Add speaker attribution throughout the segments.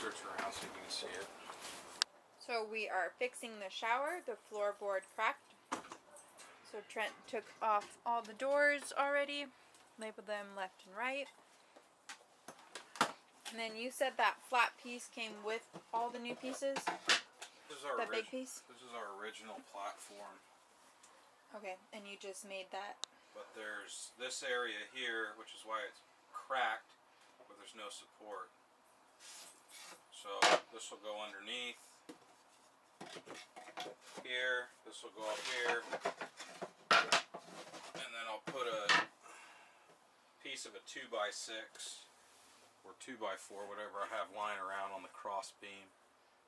Speaker 1: search around so you can see it.
Speaker 2: So we are fixing the shower. The floorboard cracked. So Trent took off all the doors already, labeled them left and right. And then you said that flat piece came with all the new pieces?
Speaker 1: This is our
Speaker 2: big piece?
Speaker 1: This is our original platform.
Speaker 2: Okay, and you just made that.
Speaker 1: But there's this area here, which is why it's cracked, but there's no support. So this will go underneath here, this will go up here, and then I'll put a piece of a 2x6 or 2x4, whatever I have lying around on the cross beam,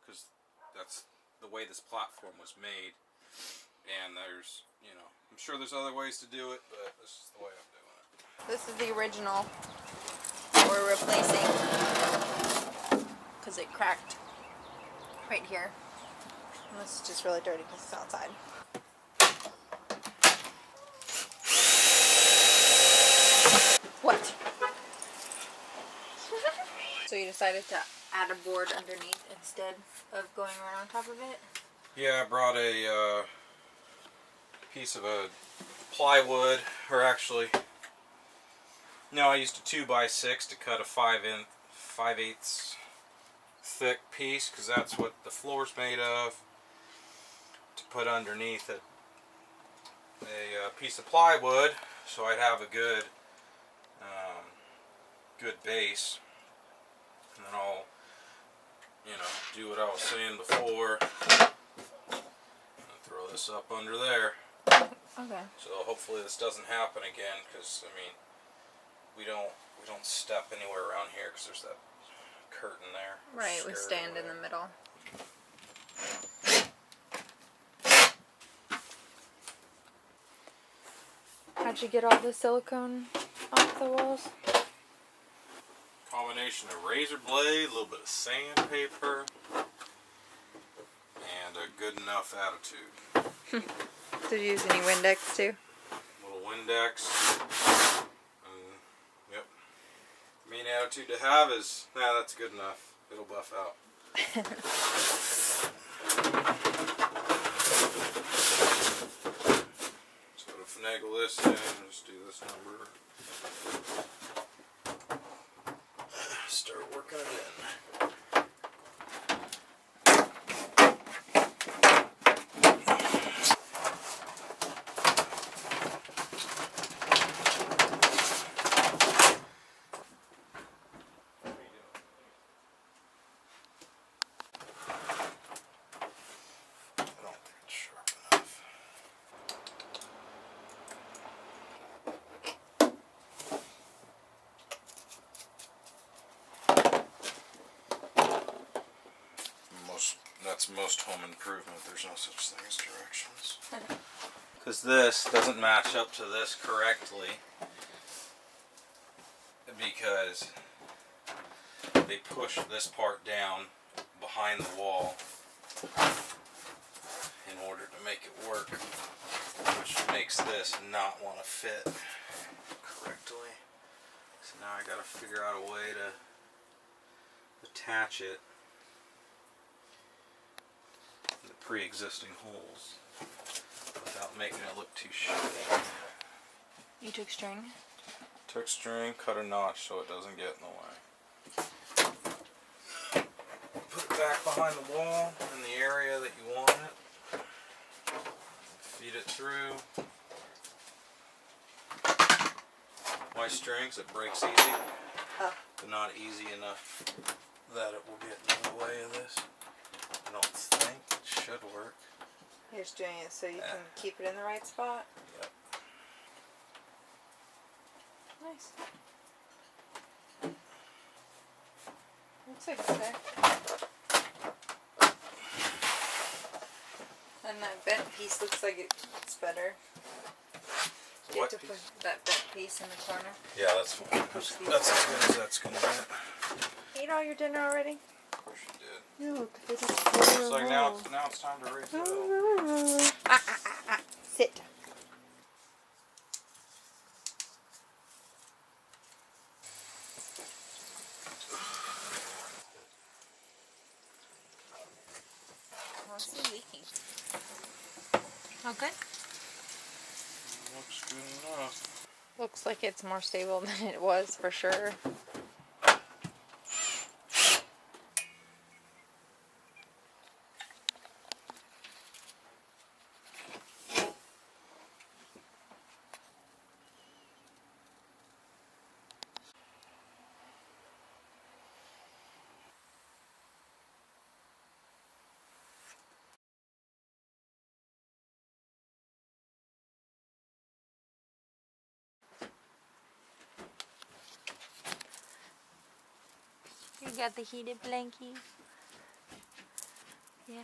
Speaker 1: because that's the way this platform was made. And there's, you know, I'm sure there's other ways to do it, but this is the way I'm doing it.
Speaker 2: This is the original we're replacing because it cracked right here. And this is just really dirty because it's outside. What? So you decided to add a board underneath instead of going right on top of it?
Speaker 1: Yeah, I brought a piece of a plywood, or actually, no, I used a 2x6 to cut a 5/8 thick piece, because that's what the floor's made of, to put underneath a piece of plywood, so I'd have a good base. And then I'll, you know, do what I was saying before, and throw this up under there.
Speaker 2: Okay.
Speaker 1: So hopefully this doesn't happen again, because I mean, we don't step anywhere around here because there's that curtain there.
Speaker 2: Right, we stand in the middle. How'd you get all the silicone off the walls?
Speaker 1: Combination of razor blade, a little bit of sandpaper, and a good enough attitude.
Speaker 2: Did you use any Windex too?
Speaker 1: Little Windex. Yep. Main attitude to have is, nah, that's good enough. It'll buff out. Just gotta finagle this in and just do this number. Start working it in. That's most home improvement. There's no such thing as directions. Because this doesn't match up to this correctly. Because they push this part down behind the wall in order to make it work. Which makes this not want to fit correctly. So now I gotta figure out a way to attach it. Pre-existing holes without making it look too shitty.
Speaker 2: You took string?
Speaker 1: Took string, cut a notch so it doesn't get in the way. Put it back behind the wall in the area that you want it. Feed it through. Why strings? It breaks easy, but not easy enough that it will get in the way of this. I don't think it should work.
Speaker 2: You're just doing it so you can keep it in the right spot?
Speaker 1: Yep.
Speaker 2: Nice. Looks like it's there. And that bent piece looks like it's better. You have to put that bent piece in the corner.
Speaker 1: Yeah, that's fine. That's as good as that's going to get.
Speaker 2: Ate all your dinner already?
Speaker 1: Of course you did.
Speaker 2: No,
Speaker 1: Looks like now it's time to refill.
Speaker 2: Sit. don't see leaking.
Speaker 3: Okay.
Speaker 1: Looks good enough.
Speaker 2: Looks like it's more stable than it was for sure.
Speaker 3: You got the heated blankie. Yeah.